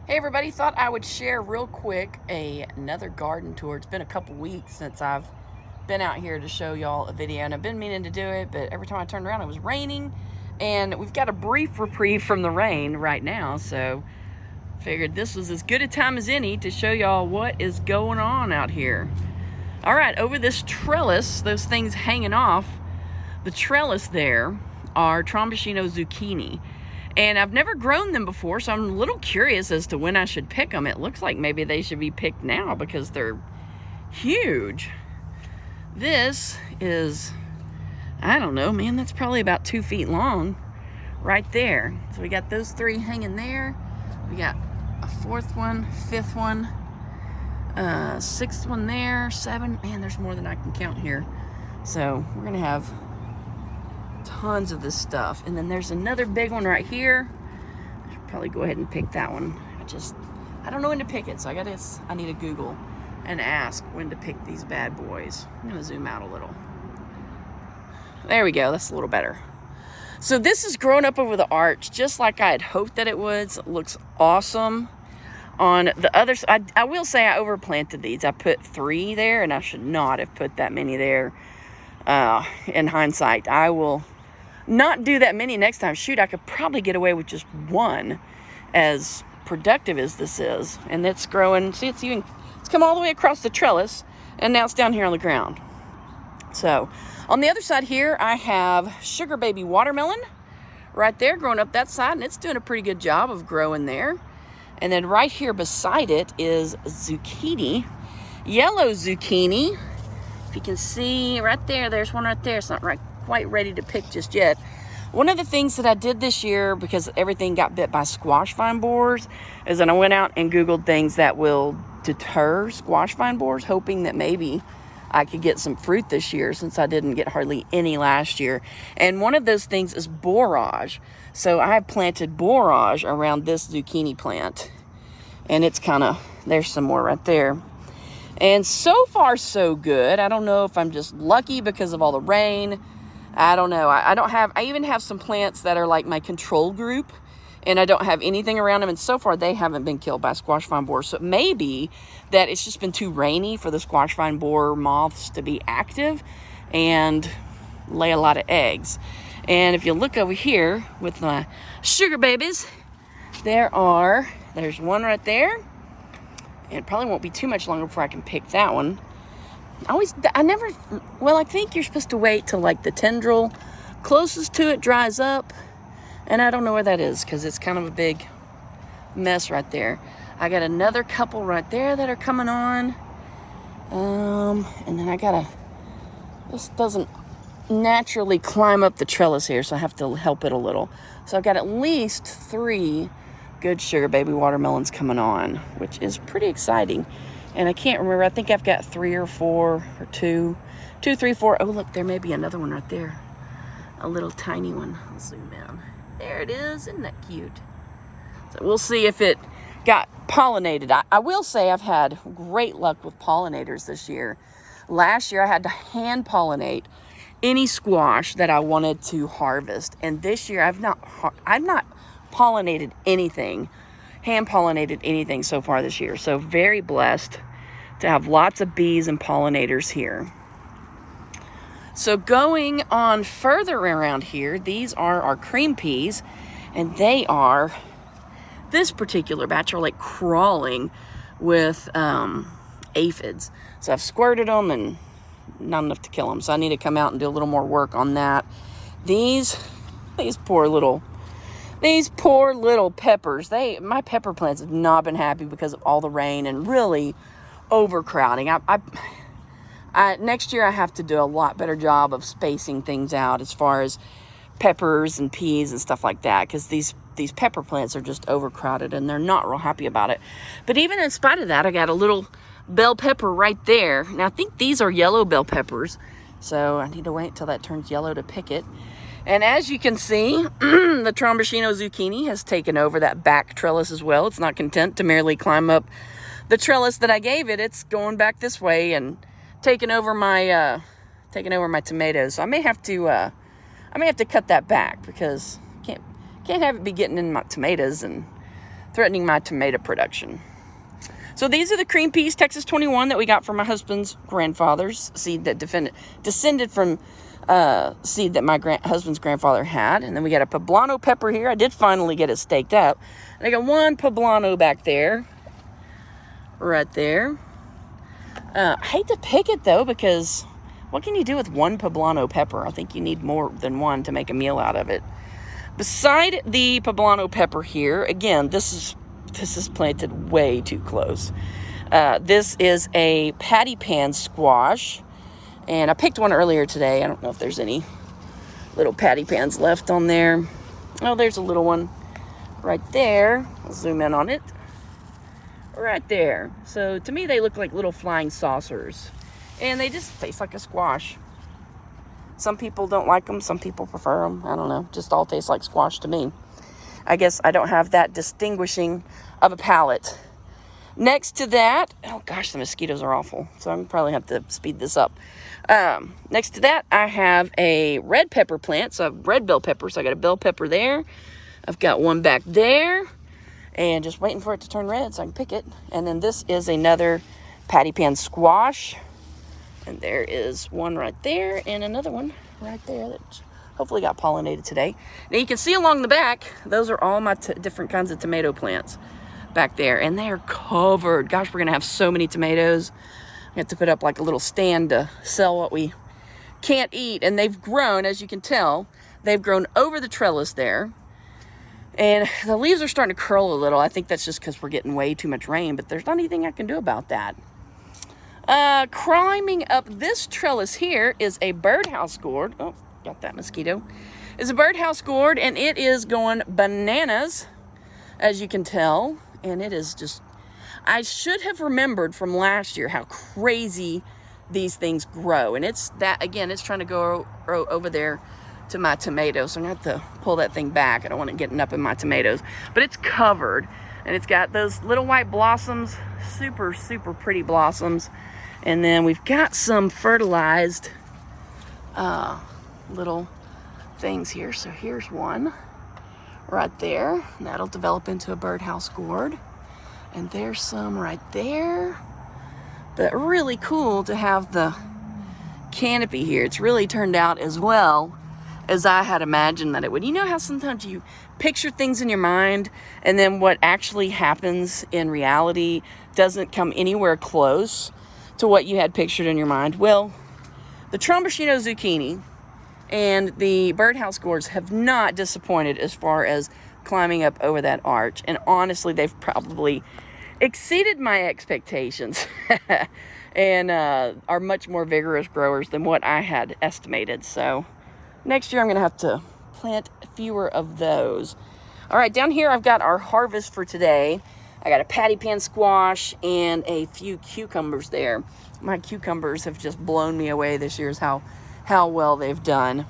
Hey everybody, thought I would share real quick another garden tour. It's been a couple weeks since I've been out here to show y'all a video, and I've been meaning to do it, but every time I turned around it was raining, and we've got a brief reprieve from the rain right now, so figured this was as good a time as any to show y'all what is going on out here. All right, over this trellis, those things hanging off the trellis there are Trombosino zucchini. And I've never grown them before, so I'm a little curious as to when I should pick them. It looks like maybe they should be picked now because they're huge. This is, I don't know, man, that's probably about 2 feet long right there. So we got those three hanging there. We got a fourth one, fifth one, sixth one there, seven. Man, there's more than I can count here. So we're gonna have tons of this stuff. And then there's another big one right here. I should probably go ahead and pick that one. I don't know when to pick it, so I need to Google and ask when to pick these bad boys. I'm gonna zoom out a little. There we go, that's a little better. So this is growing up over the arch just like I had hoped that it would. So it looks awesome. On the other side, I will say I overplanted these. I put 3 there, and I should not have put that many there. In hindsight, I will not do that many next time. Shoot, I could probably get away with just one, as productive as this is. And it's growing. See, it's come all the way across the trellis, and now it's down here on the ground. So on the other side here, I have sugar baby watermelon right there growing up that side, and it's doing a pretty good job of growing there. And then right here beside it is zucchini, yellow zucchini. If you can see right there, there's one right there. It's not quite ready to pick just yet. One of the things that I did this year, because everything got bit by squash vine borers, is that I went out and Googled things that will deter squash vine borers, hoping that maybe I could get some fruit this year, since I didn't get hardly any last year. And one of those things is borage. So I have planted borage around this zucchini plant. And it's there's some more right there. And so far, so good. I don't know if I'm just lucky because of all the rain. I don't know. I even have some plants that are like my control group, and I don't have anything around them. And so far, they haven't been killed by squash vine borers. So it may be that it's just been too rainy for the squash vine borer moths to be active and lay a lot of eggs. And if you look over here with my sugar babies, there's one right there. It probably won't be too much longer before I can pick that one. I think you're supposed to wait till like the tendril closest to it dries up. And I don't know where that is because it's kind of a big mess right there. I got another couple right there that are coming on. And then this doesn't naturally climb up the trellis here, so I have to help it a little. So I've got at least 3 good sugar baby watermelons coming on, which is pretty exciting. And I can't remember, I think I've got 3 or 4 or 2, 3, 4. Oh look, there may be another one right there, a little tiny one. I'll zoom in. There it is. Isn't that cute? So we'll see if it got pollinated. I will say I've had great luck with pollinators this year. Last year I had to hand pollinate any squash that I wanted to harvest, and this year I've not pollinated anything, hand pollinated anything so far this year. So very blessed to have lots of bees and pollinators here. So going on further around here, these are our cream peas, and this particular batch are like crawling with aphids. So I've squirted them and not enough to kill them. So I need to come out and do a little more work on that. These poor little peppers, my pepper plants have not been happy because of all the rain and really overcrowding. Next year I have to do a lot better job of spacing things out as far as peppers and peas and stuff like that, because these pepper plants are just overcrowded and they're not real happy about it. But even in spite of that, I got a little bell pepper right there. Now I think these are yellow bell peppers, so I need to wait until that turns yellow to pick it. And as you can see, the Trombosino zucchini has taken over that back trellis as well. It's not content to merely climb up the trellis that I gave it. It's going back this way and taking over my tomatoes. So I may have to cut that back because can't have it be getting in my tomatoes and threatening my tomato production. So these are the cream peas, Texas 21, that we got from my husband's grandfather's seed that descended from seed that my husband's grandfather had. And then we got a poblano pepper here. I did finally get it staked up. And I got one poblano back there, right there. I hate to pick it though, because what can you do with one poblano pepper? I think you need more than one to make a meal out of it. Beside the poblano pepper here, again, this is planted way too close. This is a patty pan squash, and I picked one earlier today. I don't know if there's any little patty pans left on there. Oh, there's a little one right there. I'll zoom in on it. Right there. So to me, they look like little flying saucers, and they just taste like a squash. Some people don't like them. Some people prefer them. I don't know. Just all taste like squash to me. I guess I don't have that distinguishing of a palate. Next to that, oh gosh, the mosquitoes are awful. So I'm probably have to speed this up. Next to that, I have a red pepper plant. So I have red bell pepper. So I got a bell pepper there. I've got one back there. And just waiting for it to turn red so I can pick it. And then this is another patty pan squash. And there is one right there and another one right there that hopefully got pollinated today. Now you can see along the back, those are all my different kinds of tomato plants back there. And they are covered. Gosh, we're going to have so many tomatoes. I have to put up like a little stand to sell what we can't eat. And they've grown, as you can tell, they've grown over the trellis there. And the leaves are starting to curl a little. I think that's just because we're getting way too much rain, but there's not anything I can do about that. Climbing up this trellis here is a birdhouse gourd. Oh, got that mosquito. It's a birdhouse gourd, and it is going bananas, as you can tell. And it is just, I should have remembered from last year how crazy these things grow. And it's that, again, it's trying to go over there to my tomatoes. So I'm going to have to pull that thing back. I don't want it getting up in my tomatoes. But it's covered, and it's got those little white blossoms, super, super pretty blossoms. And then we've got some fertilized little things here. So here's one right there. And that'll develop into a birdhouse gourd. And there's some right there. But really cool to have the canopy here. It's really turned out as well as I had imagined that it would. You know how sometimes you picture things in your mind and then what actually happens in reality doesn't come anywhere close to what you had pictured in your mind? Well, the Tromboncino zucchini and the birdhouse gourds have not disappointed as far as climbing up over that arch. And honestly, they've probably exceeded my expectations and are much more vigorous growers than what I had estimated. So next year I'm going to have to plant fewer of those. All right, down here I've got our harvest for today. I got a patty pan squash and a few cucumbers there. My cucumbers have just blown me away this year, is how well they've done.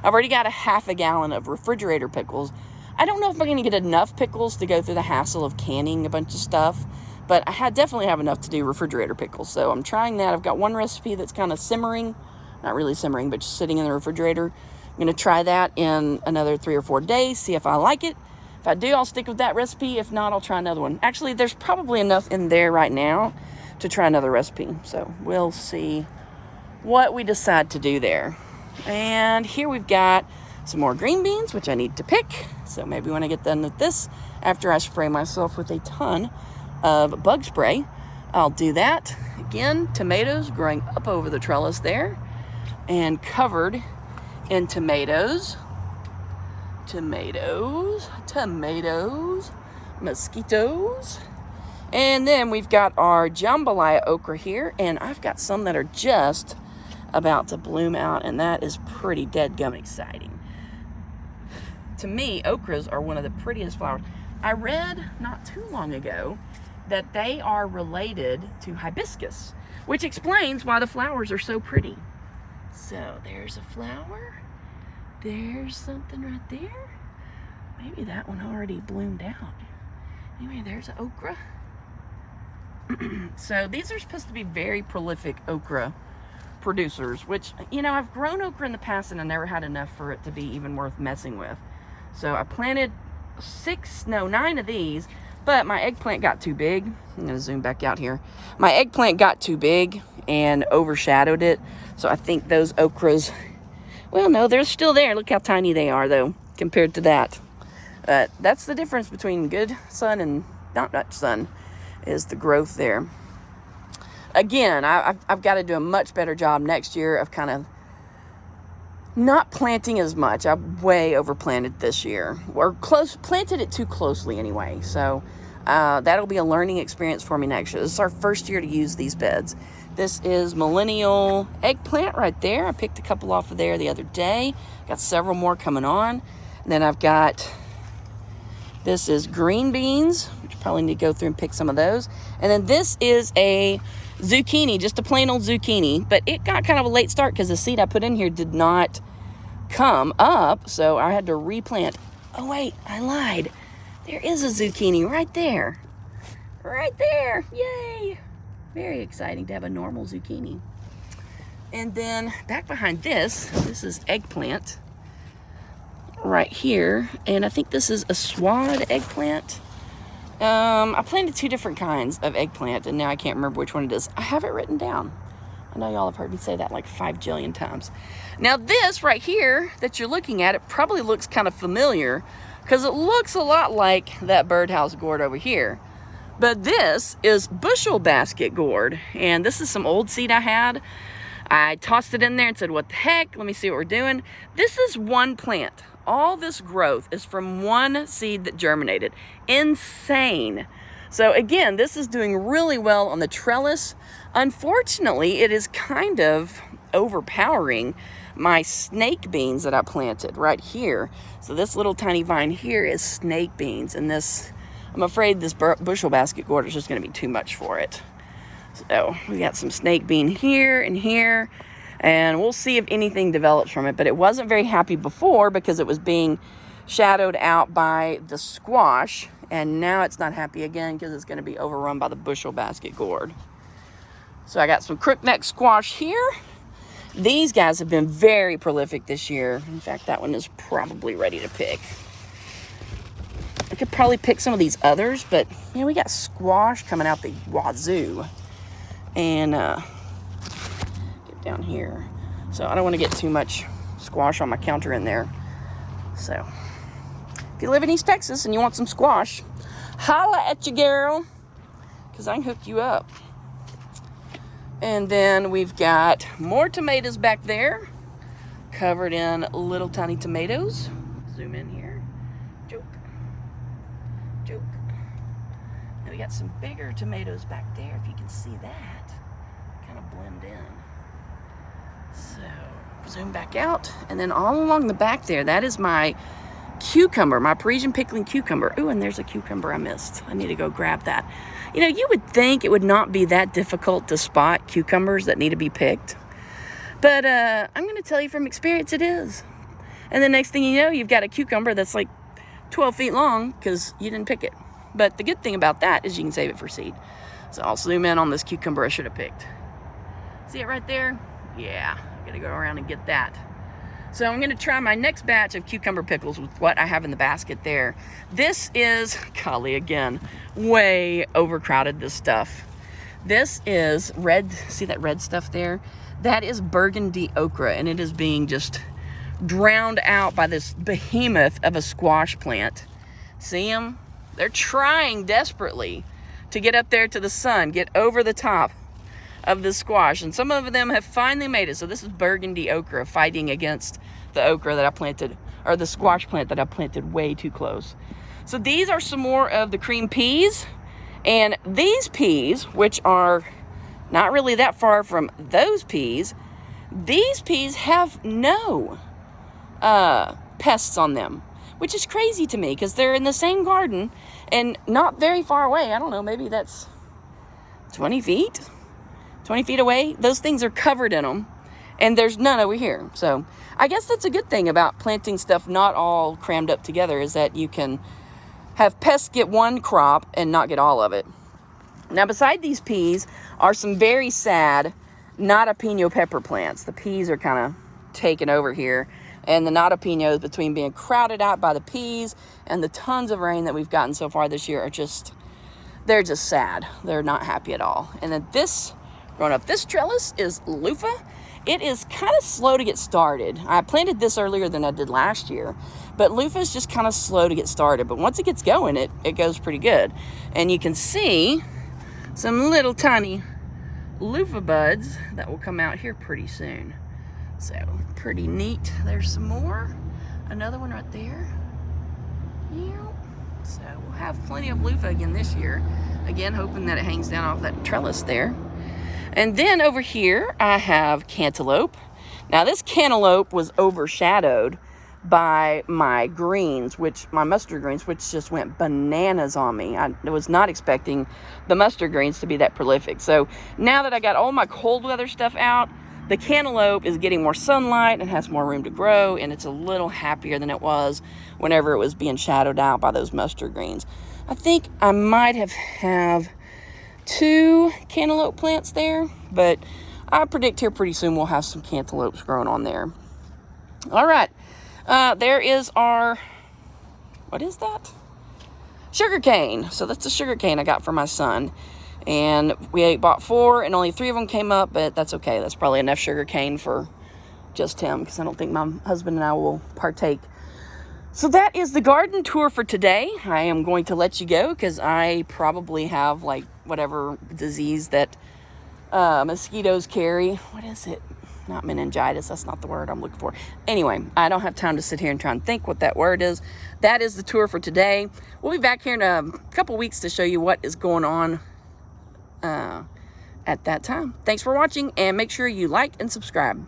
I've already got a half a gallon of refrigerator pickles. I don't know if I'm going to get enough pickles to go through the hassle of canning a bunch of stuff, but I definitely have enough to do refrigerator pickles. So I'm trying that. I've got one recipe that's kind of simmering, not really simmering, but just sitting in the refrigerator. I'm going to try that in another 3 or 4 days, see if I like it. If I do, I'll stick with that recipe. If not, I'll try another one. Actually, there's probably enough in there right now to try another recipe. So we'll see what we decide to do there. And here we've got some more green beans, which I need to pick. So maybe when I get done with this, after I spray myself with a ton of bug spray, I'll do that. Again, tomatoes growing up over the trellis there and covered in tomatoes. Tomatoes, mosquitoes. And then we've got our jambalaya okra here, and I've got some that are just about to bloom out, and that is pretty deadgum exciting. To me, okras are one of the prettiest flowers. I read not too long ago that they are related to hibiscus, which explains why the flowers are so pretty. So there's a flower. There's something right there. Maybe that one already bloomed out. Anyway, there's an okra. So these are supposed to be very prolific okra producers, which, you know, I've grown okra in the past and I never had enough for it to be even worth messing with. So I planted 9 of these, but my eggplant got too big. I'm gonna zoom back out here. My eggplant got too big and overshadowed it. So I think those okras, well, no, they're still there. Look how tiny they are though, compared to that. That's the difference between good sun and not much sun, is the growth there. Again, I've got to do a much better job next year of kind of not planting as much. I've way overplanted this year, or planted it too closely anyway. So that'll be a learning experience for me next year. This is our first year to use these beds. This is millennial eggplant right there. I picked a couple off of there the other day. Got several more coming on. And then I've got, this is green beans, which probably need to go through and pick some of those. And then this is a zucchini, just a plain old zucchini, but it got kind of a late start because the seed I put in here did not come up, so I had to replant. Oh wait, I lied. There is a zucchini right there. Right there. Yay. Very exciting to have a normal zucchini. And then back behind this is eggplant right here, and I think this is a swad eggplant. I planted 2 different kinds of eggplant, and now I can't remember which one it is. I have it written down. I know y'all have heard me say that like 5 jillion times. Now this right here that you're looking at, it probably looks kind of familiar because it looks a lot like that Birdhouse Gourd over here. But this is bushel basket gourd, and this is some old seed I had. I tossed it in there and said, what the heck? Let me see what we're doing. This is one plant. All this growth is from one seed that germinated. Insane. So again, this is doing really well on the trellis. Unfortunately, it is kind of overpowering my snake beans that I planted right here. So this little tiny vine here is snake beans, and this, I'm afraid this bushel basket gourd is just going to be too much for it. So we got some snake bean here and here, and we'll see if anything develops from it. But it wasn't very happy before because it was being shadowed out by the squash, and now it's not happy again because it's going to be overrun by the bushel basket gourd. So I got some crookneck squash here. These guys have been very prolific this year. In fact, that one is probably ready to pick. I could probably pick some of these others, but you know, we got squash coming out the wazoo. And get down here. So I don't want to get too much squash on my counter in there. So if you live in East Texas and you want some squash, holla at you, girl, because I can hook you up. And then we've got more tomatoes back there, covered in little tiny tomatoes. Zoom in here. Joke. Joke. And we got some bigger tomatoes back there, if you can see that. Kind of blend in. So, zoom back out. And then all along the back there, that is my cucumber, my Parisian pickling cucumber. Ooh, and there's a cucumber I missed. I need to go grab that. You know, you would think it would not be that difficult to spot cucumbers that need to be picked. But I'm going to tell you from experience, it is. And the next thing you know, you've got a cucumber that's like 12 feet long because you didn't pick it. But the good thing about that is you can save it for seed. So I'll zoom in on this cucumber I should have picked. See it right there? Yeah, I'm going to go around and get that. So I'm going to try my next batch of cucumber pickles with what I have in the basket there. This is, golly, again, way overcrowded, this stuff. This is red, see that red stuff there? That is burgundy okra, and it is being just drowned out by this behemoth of a squash plant. See them? They're trying desperately to get up there to the sun, get over the top of the squash, and some of them have finally made it. So this is burgundy okra fighting against the okra that I planted, or the squash plant that I planted way too close. So these are some more of the cream peas, and these peas, which are not really that far from those peas, these peas have no pests on them, which is crazy to me because they're in the same garden and not very far away. I don't know, maybe that's 20 feet away. Those things are covered in them, and there's none over here. So I guess that's a good thing about planting stuff not all crammed up together, is that you can have pests get one crop and not get all of it. Now beside these peas are some very sad jalapeno pepper plants. The peas are kind of taken over here, And the nada-pinos, between being crowded out by the peas and the tons of rain that we've gotten so far this year, they're just sad. They're not happy at all. And then growing up, this trellis is loofah. It is kind of slow to get started. I planted this earlier than I did last year, but loofah is just kind of slow to get started. But once it gets going, it goes pretty good. And you can see some little tiny loofah buds that will come out here pretty soon. So pretty neat. There's some more. Another one right there. So we'll have plenty of loofah again this year. Again, hoping that it hangs down off that trellis there. And then over here, I have cantaloupe. Now this cantaloupe was overshadowed by my greens, my mustard greens, which just went bananas on me. I was not expecting the mustard greens to be that prolific. So now that I got all my cold weather stuff out, the cantaloupe is getting more sunlight and has more room to grow, and it's a little happier than it was whenever it was being shadowed out by those mustard greens. I think I might have 2 cantaloupe plants there, but I predict here pretty soon we'll have some cantaloupes growing on there. All right, there is our, what is that? Sugar cane. So that's the sugar cane I got for my son. And we bought 4 and only 3 of them came up, but that's okay. That's probably enough sugar cane for just him, because I don't think my husband and I will partake. So that is the garden tour for today. I am going to let you go because I probably have like whatever disease that mosquitoes carry. What is it? Not meningitis. That's not the word I'm looking for. Anyway, I don't have time to sit here and try and think what that word is. That is the tour for today. We'll be back here in a couple weeks to show you what is going on at that time. Thanks for watching, and make sure you like and subscribe.